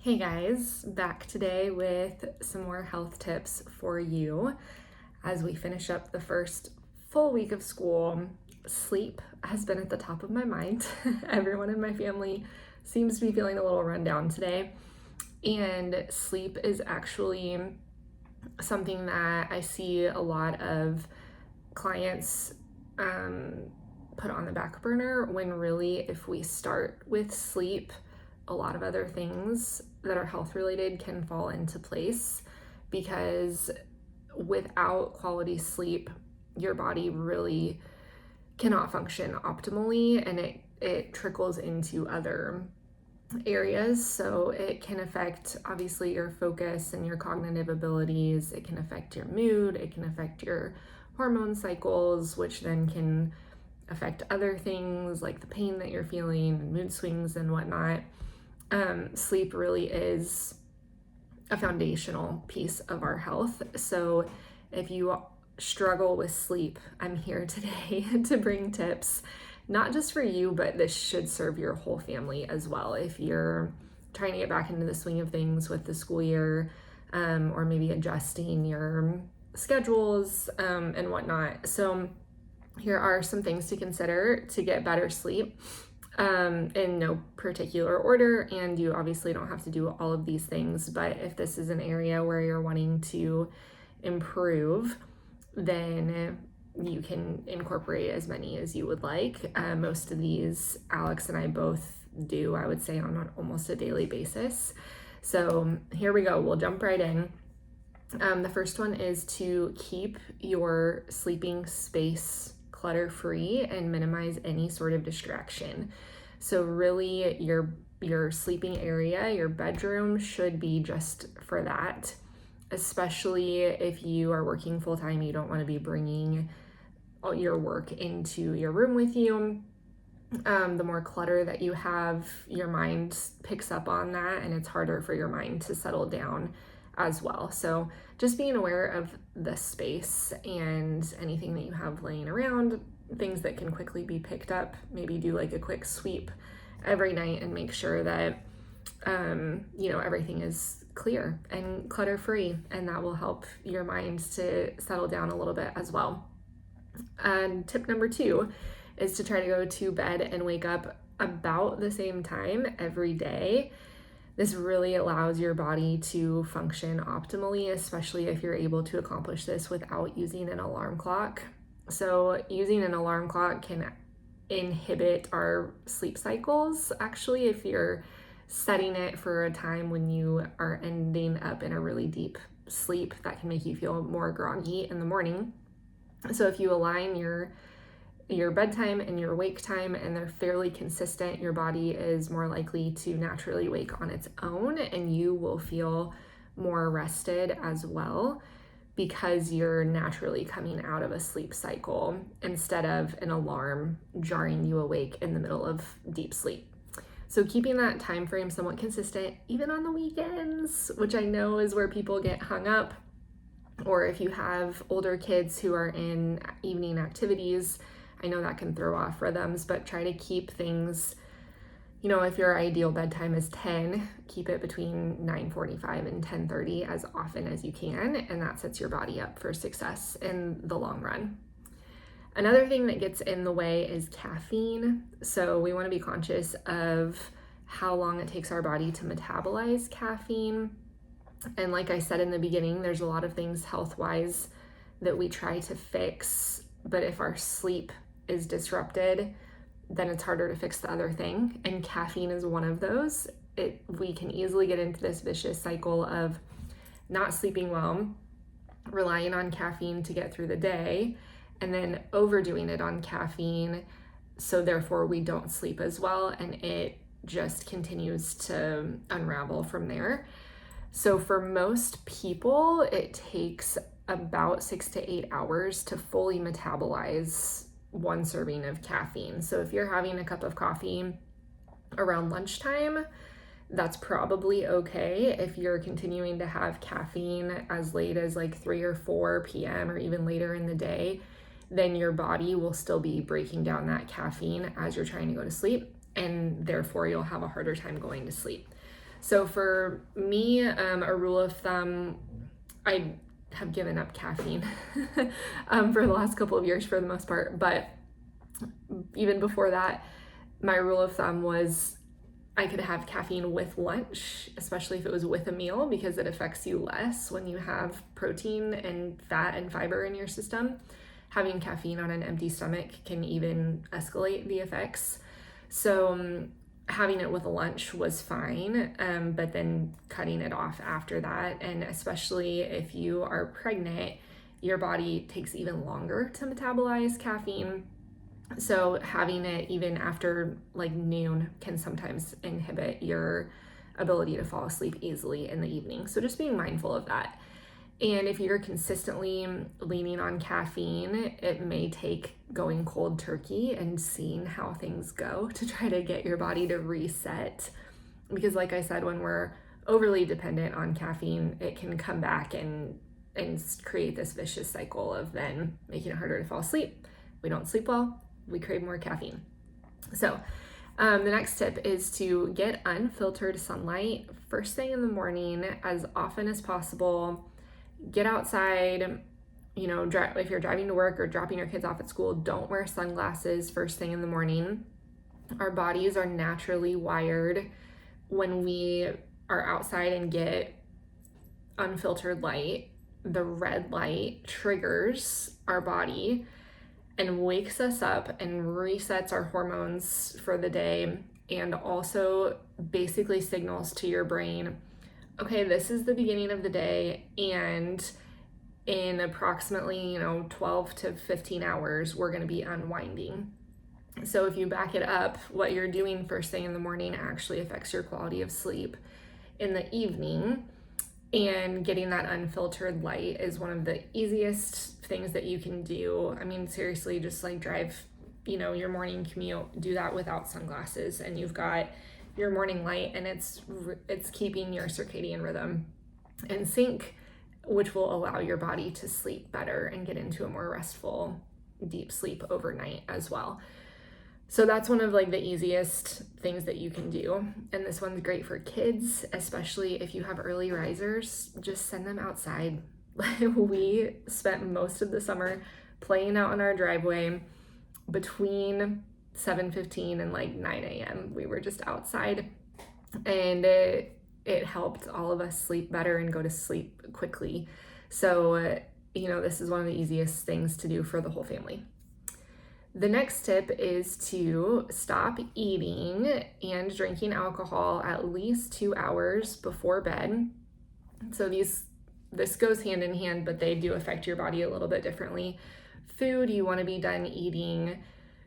Hey guys, back today with some more health tips for you as we finish up the first full week of school. Sleep has been at the top of my mind. Everyone in my family seems to be feeling a little run down today, and sleep is actually something that I see a lot of clients put on the back burner, when really, if we start with sleep, a lot of other things that are health related can fall into place, because without quality sleep, your body really cannot function optimally, and it trickles into other areas. So it can affect obviously your focus and your cognitive abilities. It can affect your mood. It can affect your hormone cycles, which then can affect other things like the pain that you're feeling, mood swings, and whatnot. Sleep really is a foundational piece of our health. So if you struggle with sleep, I'm here today to bring tips, not just for you, but this should serve your whole family as well. If you're trying to get back into the swing of things with the school year, or maybe adjusting your schedules and whatnot. So here are some things to consider to get better sleep, in no particular order. And you obviously don't have to do all of these things, but if this is an area where you're wanting to improve, then you can incorporate as many as you would like. Most of these Alex and I both do, I would say, on almost a daily basis. So here we go. We'll jump right in. The first one is to keep your sleeping space clutter-free and minimize any sort of distraction. So really, your sleeping area, your bedroom, should be just for that. Especially if you are working full-time, you don't want to be bringing all your work into your room with you. The more clutter that you have, your mind picks up on that, and it's harder for your mind to settle down as well. So just being aware of the space and anything that you have laying around, things that can quickly be picked up. Maybe do like a quick sweep every night and make sure that everything is clear and clutter free, and that will help your mind to settle down a little bit as well. And tip number 2 is to try to go to bed and wake up about the same time every day. This really allows your body to function optimally, especially if you're able to accomplish this without using an alarm clock. So using an alarm clock can inhibit our sleep cycles. Actually, if you're setting it for a time when you are ending up in a really deep sleep, that can make you feel more groggy in the morning. So if you align your bedtime and your wake time and they're fairly consistent, your body is more likely to naturally wake on its own, and you will feel more rested as well, because you're naturally coming out of a sleep cycle instead of an alarm jarring you awake in the middle of deep sleep. So keeping that time frame somewhat consistent, even on the weekends, which I know is where people get hung up, or if you have older kids who are in evening activities, I know that can throw off rhythms, but try to keep things, if your ideal bedtime is 10, keep it between 9:45 and 10:30 as often as you can, and that sets your body up for success in the long run. Another thing that gets in the way is caffeine. So we want to be conscious of how long it takes our body to metabolize caffeine. And like I said in the beginning, there's a lot of things health-wise that we try to fix, but if our sleep is disrupted, then it's harder to fix the other thing, and caffeine is one of those. We can easily get into this vicious cycle of not sleeping well, relying on caffeine to get through the day, and then overdoing it on caffeine, so therefore we don't sleep as well, and it just continues to unravel from there. So for most people, it takes about 6 to 8 hours to fully metabolize one serving of caffeine. So if you're having a cup of coffee around lunchtime, that's probably okay. If you're continuing to have caffeine as late as like 3 or 4 p.m. or even later in the day, then your body will still be breaking down that caffeine as you're trying to go to sleep, and therefore you'll have a harder time going to sleep. So for me, a rule of thumb, I have given up caffeine for the last couple of years for the most part, but even before that, my rule of thumb was I could have caffeine with lunch, especially if it was with a meal, because it affects you less when you have protein and fat and fiber in your system. Having caffeine on an empty stomach can even escalate the effects. So having it with lunch was fine, but then cutting it off after that, and especially if you are pregnant, your body takes even longer to metabolize caffeine. So having it even after like noon can sometimes inhibit your ability to fall asleep easily in the evening. So just being mindful of that. And if you're consistently leaning on caffeine, it may take going cold turkey and seeing how things go to try to get your body to reset. Because like I said, when we're overly dependent on caffeine, it can come back and create this vicious cycle of then making it harder to fall asleep. We don't sleep well, we crave more caffeine. So the next tip is to get unfiltered sunlight first thing in the morning as often as possible. Get outside, if you're driving to work or dropping your kids off at school, don't wear sunglasses first thing in the morning. Our bodies are naturally wired when we are outside and get unfiltered light. The red light triggers our body and wakes us up and resets our hormones for the day, and also basically signals to your brain, okay, this is the beginning of the day, and in approximately 12 to 15 hours we're going to be unwinding. So if you back it up, what you're doing first thing in the morning actually affects your quality of sleep in the evening. And getting that unfiltered light is one of the easiest things that you can do. I mean, seriously, just like drive, your morning commute, do that without sunglasses, and you've got your morning light, and it's keeping your circadian rhythm in sync, which will allow your body to sleep better and get into a more restful, deep sleep overnight as well. So that's one of like the easiest things that you can do. And this one's great for kids, especially if you have early risers. Just send them outside. We spent most of the summer playing out in our driveway between 7:15 and like 9 a.m. We were just outside, and it helped all of us sleep better and go to sleep quickly. So, this is one of the easiest things to do for the whole family. The next tip is to stop eating and drinking alcohol at least 2 hours before bed. So this goes hand in hand, but they do affect your body a little bit differently. Food, you want to be done eating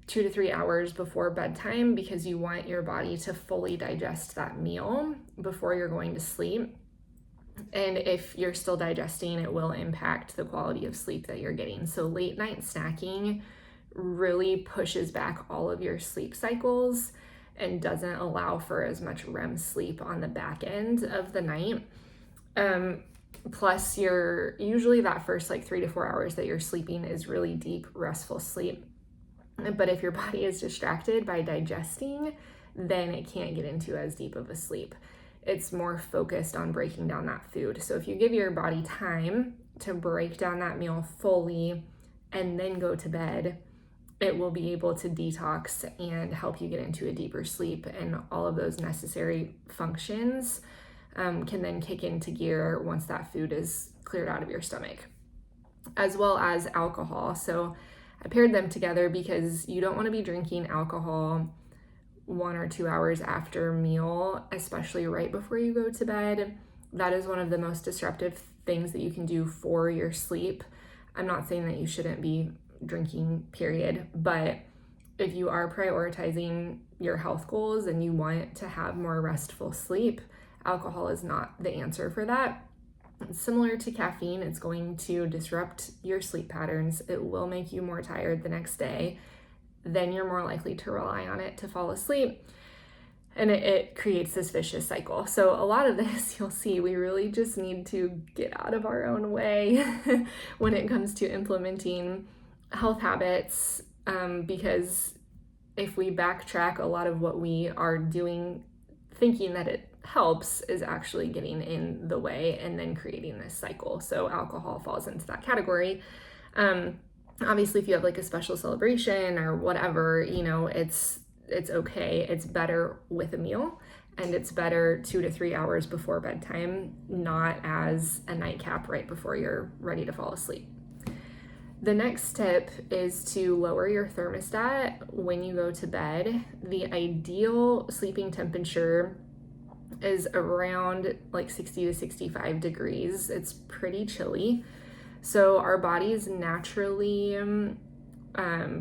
2 to 3 hours before bedtime, because you want your body to fully digest that meal before you're going to sleep. And if you're still digesting, it will impact the quality of sleep that you're getting. So late night snacking really pushes back all of your sleep cycles and doesn't allow for as much REM sleep on the back end of the night. Plus, you're usually that first 3 to 4 hours that you're sleeping is really deep, restful sleep. But if your body is distracted by digesting, then it can't get into as deep of a sleep. It's more focused on breaking down that food. So if you give your body time to break down that meal fully and then go to bed, it will be able to detox and help you get into a deeper sleep, and all of those necessary functions can then kick into gear once that food is cleared out of your stomach, as well as alcohol. So I paired them together because you don't want to be drinking alcohol 1 or 2 hours after a meal, especially right before you go to bed. That is one of the most disruptive things that you can do for your sleep. I'm not saying that you shouldn't be drinking, period, but if you are prioritizing your health goals and you want to have more restful sleep, alcohol is not the answer for that. Similar to caffeine, it's going to disrupt your sleep patterns. It will make you more tired the next day. Then you're more likely to rely on it to fall asleep. And it creates this vicious cycle. So a lot of this, you'll see, we really just need to get out of our own way when it comes to implementing health habits, because if we backtrack, a lot of what we are doing thinking that it helps is actually getting in the way and then creating this cycle. So alcohol falls into that category. Obviously, if you have like a special celebration or whatever, it's okay. It's better with a meal, and it's better 2 to 3 hours before bedtime, not as a nightcap right before you're ready to fall asleep. The next tip is to lower your thermostat when you go to bed. The ideal sleeping temperature is around like 60 to 65 degrees. It's pretty chilly. So our bodies naturally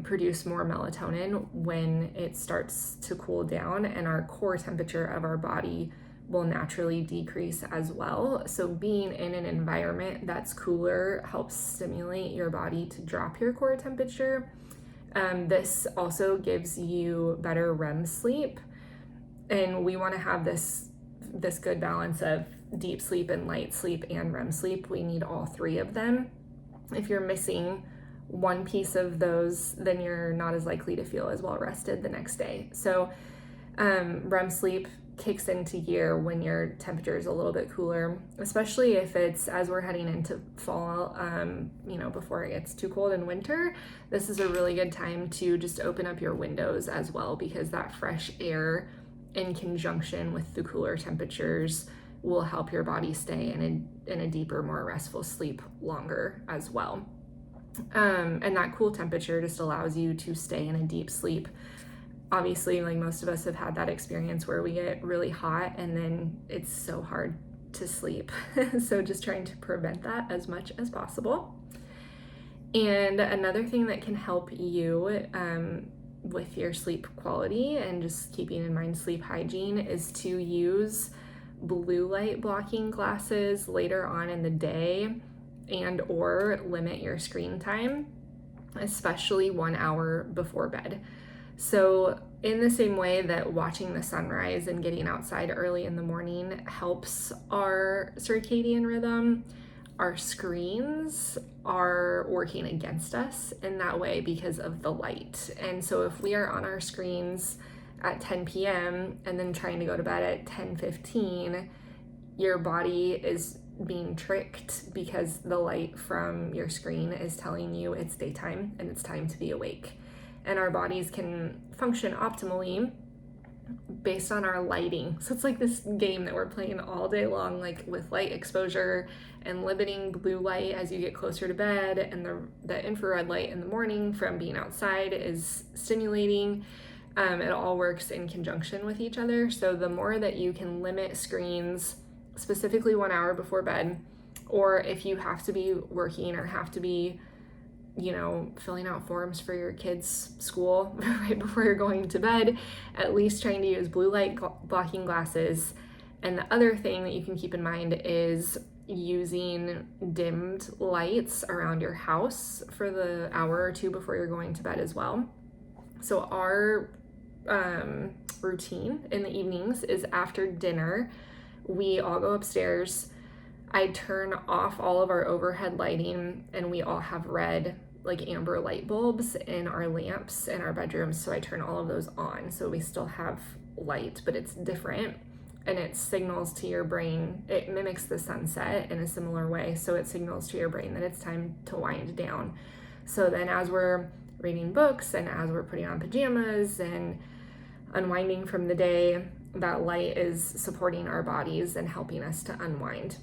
produce more melatonin when it starts to cool down, and our core temperature of our body will naturally decrease as well. So being in an environment that's cooler helps stimulate your body to drop your core temperature. This also gives you better REM sleep, and we want to have this good balance of deep sleep and light sleep and REM sleep. We need all three of them. If you're missing one piece of those, then you're not as likely to feel as well rested the next day. So REM sleep kicks into gear when your temperature is a little bit cooler, especially if it's as we're heading into fall, before it gets too cold in winter. This is a really good time to just open up your windows as well, because that fresh air in conjunction with the cooler temperatures will help your body stay in a deeper, more restful sleep longer as well. And that cool temperature just allows you to stay in a deep sleep. Obviously, like most of us have had that experience where we get really hot and then it's so hard to sleep. So just trying to prevent that as much as possible. And another thing that can help you with your sleep quality and just keeping in mind sleep hygiene is to use blue light blocking glasses later on in the day, and or limit your screen time, especially 1 hour before bed. So in the same way that watching the sunrise and getting outside early in the morning helps our circadian rhythm, our screens are working against us in that way because of the light. And so if we are on our screens at 10 p.m. and then trying to go to bed at 10:15, your body is being tricked because the light from your screen is telling you it's daytime and it's time to be awake. And our bodies can function optimally based on our lighting. So it's like this game that we're playing all day long, like with light exposure and limiting blue light as you get closer to bed, and the infrared light in the morning from being outside is stimulating. It all works in conjunction with each other. So the more that you can limit screens, specifically 1 hour before bed, or if you have to be working or have to be filling out forms for your kids' school right before you're going to bed, at least trying to use blue light blocking glasses. And the other thing that you can keep in mind is using dimmed lights around your house for the hour or two before you're going to bed as well. So our routine in the evenings is after dinner, we all go upstairs. I turn off all of our overhead lighting, and we all have red, like amber light bulbs in our lamps in our bedrooms. So I turn all of those on. So we still have light, but it's different, and it signals to your brain. It mimics the sunset in a similar way. So it signals to your brain that it's time to wind down. So then as we're reading books and as we're putting on pajamas and unwinding from the day, that light is supporting our bodies and helping us to unwind.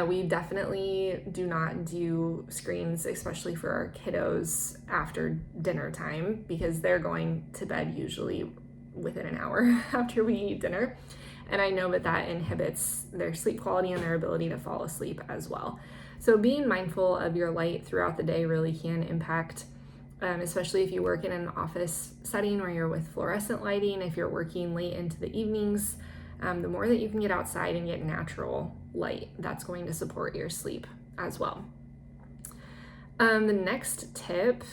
We definitely do not do screens, especially for our kiddos, after dinner time, because they're going to bed usually within an hour after we eat dinner. And I know that inhibits their sleep quality and their ability to fall asleep as well. So being mindful of your light throughout the day really can impact, especially if you work in an office setting where you're with fluorescent lighting. If you're working late into the evenings, the more that you can get outside and get natural light, that's going to support your sleep as well. The next tip,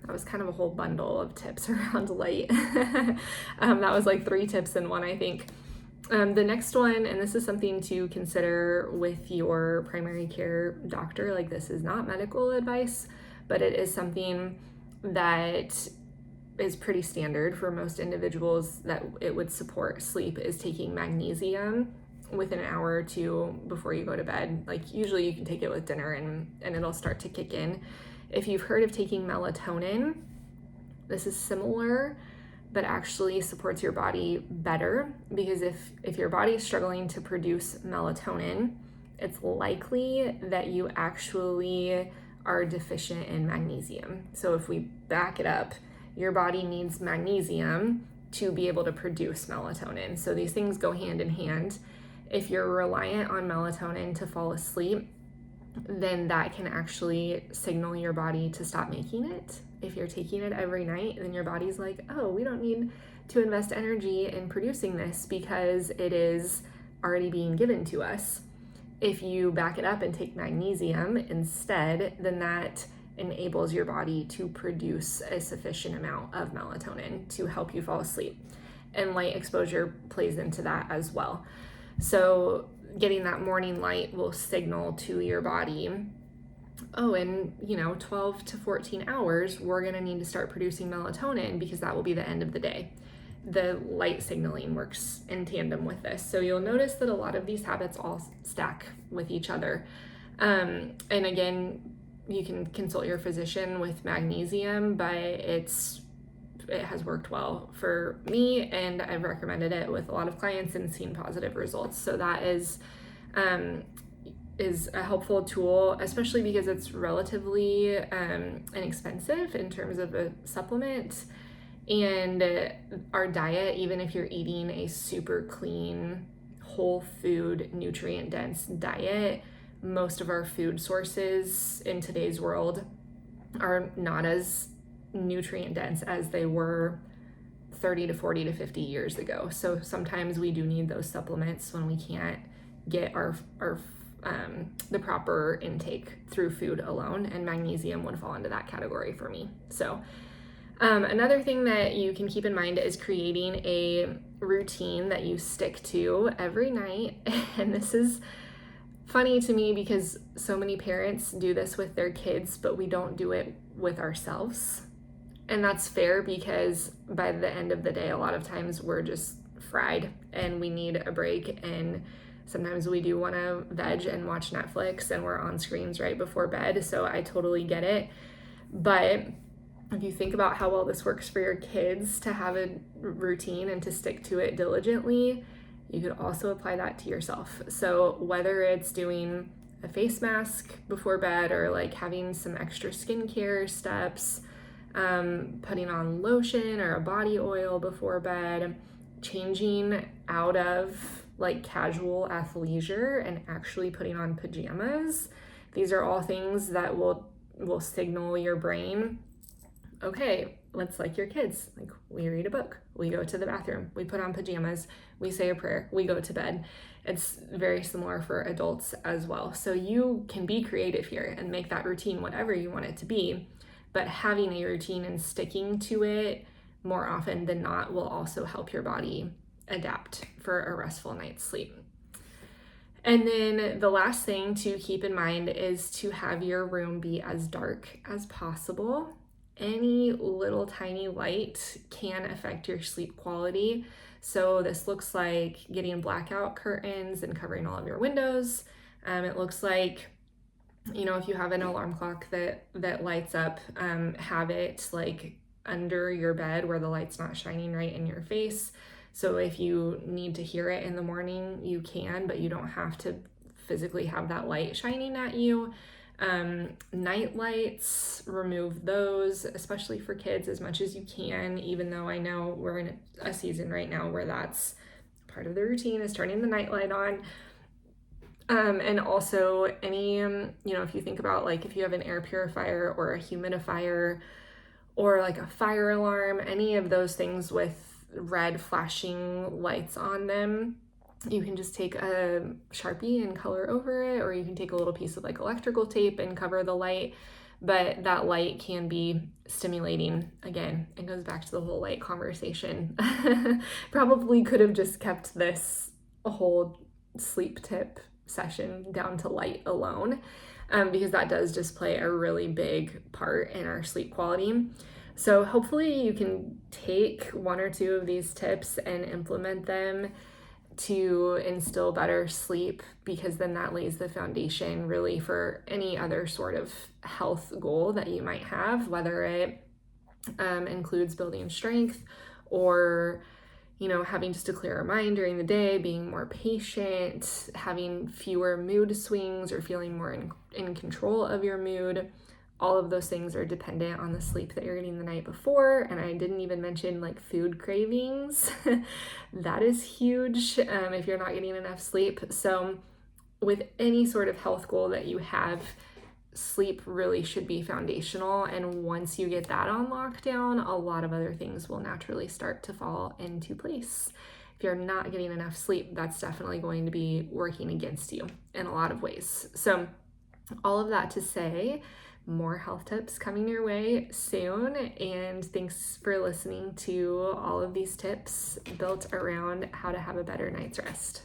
that was kind of a whole bundle of tips around light. That was like 3 tips in one, I think. The next one, and this is something to consider with your primary care doctor, like this is not medical advice, but it is something that is pretty standard for most individuals that it would support sleep is taking magnesium within an hour or two before you go to bed. Like usually you can take it with dinner and it'll start to kick in. If you've heard of taking melatonin, this is similar, but actually supports your body better, because if your body is struggling to produce melatonin, it's likely that you actually are deficient in magnesium. So if we back it up, your body needs magnesium to be able to produce melatonin. So these things go hand in hand. If you're reliant on melatonin to fall asleep, then that can actually signal your body to stop making it. If you're taking it every night, then your body's like, oh, we don't need to invest energy in producing this because it is already being given to us. If you back it up and take magnesium instead, then that enables your body to produce a sufficient amount of melatonin to help you fall asleep. And light exposure plays into that as well. So getting that morning light will signal to your body, oh, in 12 to 14 hours, we're going to need to start producing melatonin because that will be the end of the day. The light signaling works in tandem with this. So you'll notice that a lot of these habits all stack with each other. And again, you can consult your physician with magnesium, but it has worked well for me, and I've recommended it with a lot of clients and seen positive results. So that is a helpful tool, especially because it's relatively inexpensive in terms of a supplement. And our diet, even if you're eating a super clean, whole food, nutrient dense diet, most of our food sources in today's world are not as nutrient dense as they were 30 to 40 to 50 years ago. So sometimes we do need those supplements when we can't get our the proper intake through food alone, and magnesium would fall into that category for me. So another thing that you can keep in mind is creating a routine that you stick to every night. And this is funny to me because so many parents do this with their kids, but we don't do it with ourselves. And that's fair, because by the end of the day, a lot of times we're just fried and we need a break. And sometimes we do want to veg and watch Netflix and we're on screens right before bed. So I totally get it. But if you think about how well this works for your kids to have a routine and to stick to it diligently, you could also apply that to yourself. So whether it's doing a face mask before bed or like having some extra skincare steps, putting on lotion or a body oil before bed, changing out of like casual athleisure and actually putting on pajamas. These are all things that will signal your brain, okay, let's like your kids. Like, we read a book, we go to the bathroom, we put on pajamas, we say a prayer, we go to bed. It's very similar for adults as well. So you can be creative here and make that routine whatever you want it to be, but having a routine and sticking to it more often than not will also help your body adapt for a restful night's sleep. And then the last thing to keep in mind is to have your room be as dark as possible. Any little tiny light can affect your sleep quality. So this looks like getting blackout curtains and covering all of your windows. It looks like, if you have an alarm clock that lights up, have it like under your bed where the light's not shining right in your face. So if you need to hear it in the morning, you can, but you don't have to physically have that light shining at you. Night lights, remove those, especially for kids, as much as you can, even though I know we're in a season right now where that's part of the routine is turning the night light on. And also any, if you think about like if you have an air purifier or a humidifier or like a fire alarm, any of those things with red flashing lights on them, you can just take a Sharpie and color over it, or you can take a little piece of like electrical tape and cover the light. But that light can be stimulating. Again, it goes back to the whole light conversation. Probably could have just kept this a whole sleep tip session down to light alone, because that does just play a really big part in our sleep quality. So hopefully you can take one or two of these tips and implement them to instill better sleep, because then that lays the foundation really for any other sort of health goal that you might have, whether it includes building strength or having just a clearer mind during the day, being more patient, having fewer mood swings, or feeling more in control of your mood. All of those things are dependent on the sleep that you're getting the night before. And I didn't even mention like food cravings. That is huge if you're not getting enough sleep. So with any sort of health goal that you have, sleep really should be foundational. And once you get that on lockdown, a lot of other things will naturally start to fall into place. If you're not getting enough sleep, that's definitely going to be working against you in a lot of ways. So all of that to say, more health tips coming your way soon. And thanks for listening to all of these tips built around how to have a better night's rest.